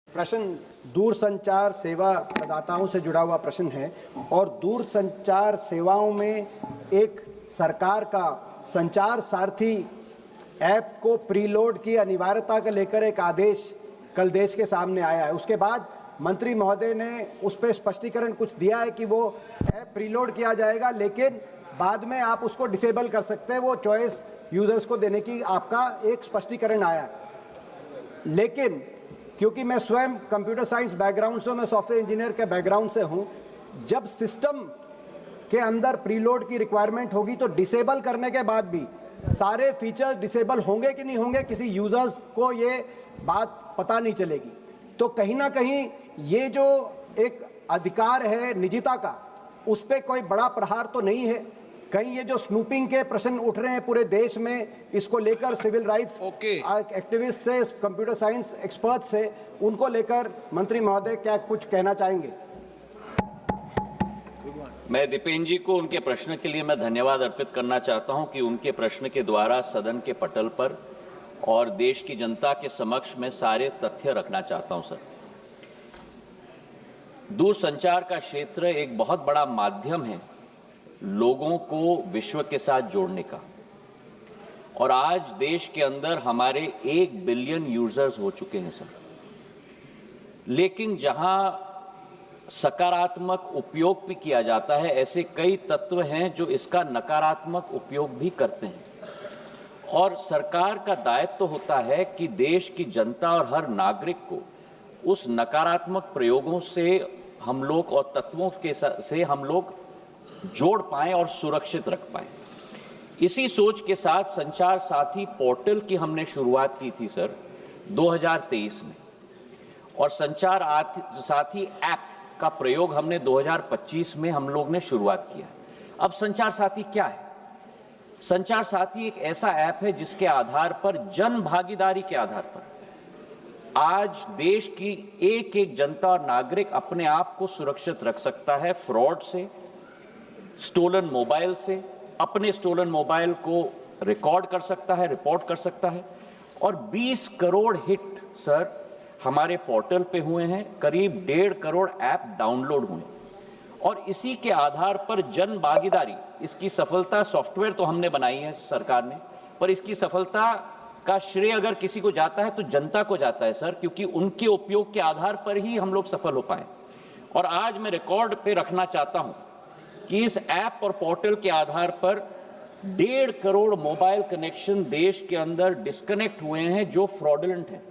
प्रश्न दूरसंचार सेवा प्रदाताओं से जुड़ा हुआ प्रश्न है और दूरसंचार सेवाओं में एक सरकार का संचार सारथी ऐप को प्रीलोड की अनिवार्यता को लेकर एक आदेश कल देश के सामने आया है। उसके बाद मंत्री महोदय ने उस पर स्पष्टीकरण कुछ दिया है कि वो ऐप प्रीलोड किया जाएगा, लेकिन बाद में आप उसको डिसेबल कर सकते हैं। वो चॉइस यूजर्स को देने की आपका एक स्पष्टीकरण आया है। लेकिन क्योंकि मैं स्वयं कंप्यूटर साइंस बैकग्राउंड से, मैं सॉफ्टवेयर इंजीनियर के बैकग्राउंड से हूं, जब सिस्टम के अंदर प्रीलोड की रिक्वायरमेंट होगी तो डिसेबल करने के बाद भी सारे फीचर्स डिसेबल होंगे कि नहीं होंगे, किसी यूजर्स को ये बात पता नहीं चलेगी। तो कहीं ना कहीं ये जो एक अधिकार है निजता का, उस पर कोई बड़ा प्रहार तो नहीं है। कहीं ये जो स्नूपिंग के प्रश्न उठ रहे हैं पूरे देश में, इसको लेकर सिविल राइट्स एक्टिविस्ट से, कंप्यूटर साइंस एक्सपर्ट से, उनको लेकर मंत्री महोदय क्या कुछ कहना चाहेंगे? मैं दीपेन जी को उनके प्रश्न के लिए मैं धन्यवाद अर्पित करना चाहता हूं कि उनके प्रश्न के द्वारा सदन के पटल पर और देश की जनता के समक्ष में सारे तथ्य रखना चाहता हूं। सर, दूरसंचार का क्षेत्र एक बहुत बड़ा माध्यम है लोगों को विश्व के साथ जोड़ने का, और आज देश के अंदर हमारे 1 बिलियन यूजर्स हो चुके हैं। सर, लेकिन जहां सकारात्मक उपयोग भी किया जाता है, ऐसे कई तत्व हैं जो इसका नकारात्मक उपयोग भी करते हैं। और सरकार का दायित्व होता है कि देश की जनता और हर नागरिक को उस नकारात्मक प्रयोगों से हम लोग और तत्वों के से हम लोग जोड़ पाएं और सुरक्षित रख पाएं। इसी सोच के साथ संचार साथी पोर्टल की हमने शुरुआत की थी सर 2023 में, और संचार साथी ऐप का प्रयोग हमने 2025 में हम लोग ने शुरुआत किया। अब संचार साथी क्या है? संचार साथी एक ऐसा ऐप है जिसके आधार पर, जन भागीदारी के आधार पर, आज देश की एक एक जनता और नागरिक अपने आप को सुरक्षित रख सकता है फ्रॉड से, स्टोलन मोबाइल से, अपने स्टोलन मोबाइल को रिकॉर्ड कर सकता है, रिपोर्ट कर सकता है। और 20 करोड़ हिट सर हमारे पोर्टल पे हुए हैं, करीब 1.5 करोड़ ऐप डाउनलोड हुए, और इसी के आधार पर जन भागीदारी, इसकी सफलता, सॉफ्टवेयर तो हमने बनाई है सरकार ने, पर इसकी सफलता का श्रेय अगर किसी को जाता है तो जनता को जाता है सर, क्योंकि उनके उपयोग के आधार पर ही हम लोग सफल हो पाए। और आज मैं रिकॉर्ड पे रखना चाहता हूं कि इस ऐप और पोर्टल के आधार पर 1.5 करोड़ मोबाइल कनेक्शन देश के अंदर डिस्कनेक्ट हुए हैं जो फ्रॉडुलेंट हैं।